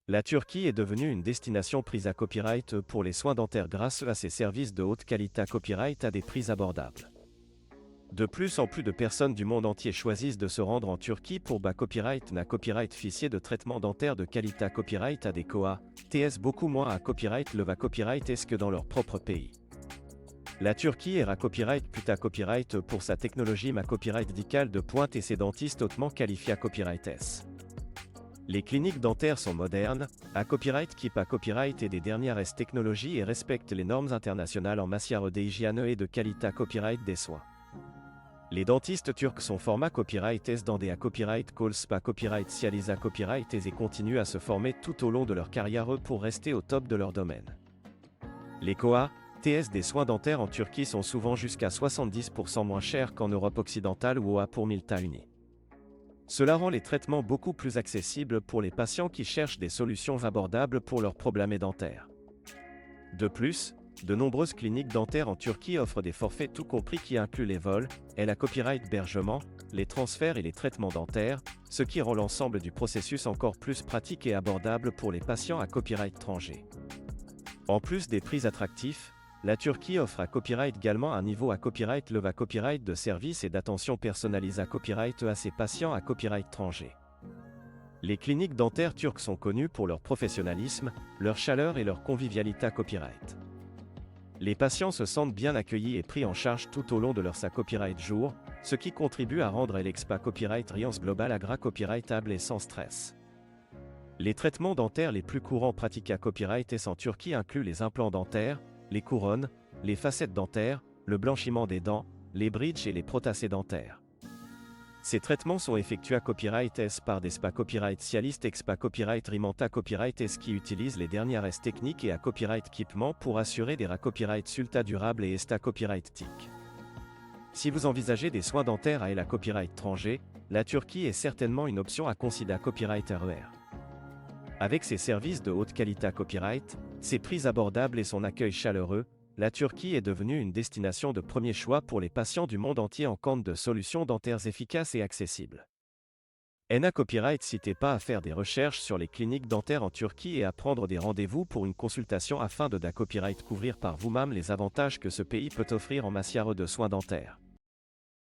La Turquie est devenue une destination prise à copyright pour les soins dentaires grâce à ses services de haute qualité à copyright à des prix abordables. De plus en plus de personnes du monde entier choisissent de se rendre en Turquie pour bas copyright na copyright officier de traitement dentaire de qualité à copyright à des COA, TS beaucoup moins à copyright le va copyright est-ce que dans leur propre pays. La Turquie est à copyright puta copyright pour sa technologie ma copyright dicale de pointe et ses dentistes hautement qualifiés à copyright S. Les cliniques dentaires sont modernes, à copyright keep à copyright et des dernières technologies et respectent les normes internationales en matière d'hygiène et de qualité à copyright des soins. Les dentistes turcs sont format copyright S dans des à copyright calls pas copyright cialisa copyright et continuent à se former tout au long de leur carrière pour rester au top de leur domaine. Les COA, TS des soins dentaires en Turquie sont souvent jusqu'à 70% moins chers qu'en Europe occidentale ou OA pour 1000 unis. Cela rend les traitements beaucoup plus accessibles pour les patients qui cherchent des solutions abordables pour leurs problèmes dentaires. De plus, de nombreuses cliniques dentaires en Turquie offrent des forfaits tout compris qui incluent les vols, et la copyright hébergement, les transferts et les traitements dentaires, ce qui rend l'ensemble du processus encore plus pratique et abordable pour les patients à copyright étranger. En plus des prix attractifs, la Turquie offre à copyright également un niveau à copyright le va copyright de service et d'attention personnalisée à copyright à ses patients à copyright étranger. Les cliniques dentaires turques sont connues pour leur professionnalisme, leur chaleur et leur convivialité à copyright. Les patients se sentent bien accueillis et pris en charge tout au long de leur sa copyright jour, ce qui contribue à rendre l'expa copyright Riance Global agra copyrightable et sans stress. Les traitements dentaires les plus courants pratiqués à copyright S en Turquie incluent les implants dentaires, les couronnes, les facettes dentaires, le blanchiment des dents, les bridges et les prothèses dentaires. Ces traitements sont effectués à copyright S par des spa copyright cialistes expa copyright rimanta copyright S qui utilisent les dernières S techniques et à copyright équipement pour assurer des copyright sulta durables et esta copyright TIC. Si vous envisagez des soins dentaires à la copyright étranger, la Turquie est certainement une option à considérer copyright RER. Avec ses services de haute qualité à copyright, ses prix abordables et son accueil chaleureux, la Turquie est devenue une destination de premier choix pour les patients du monde entier en quête de solutions dentaires efficaces et accessibles. NA Copyright n'hésitez pas à faire des recherches sur les cliniques dentaires en Turquie et à prendre des rendez-vous pour une consultation afin de copyright couvrir par vous-même les avantages que ce pays peut offrir en matière de soins dentaires.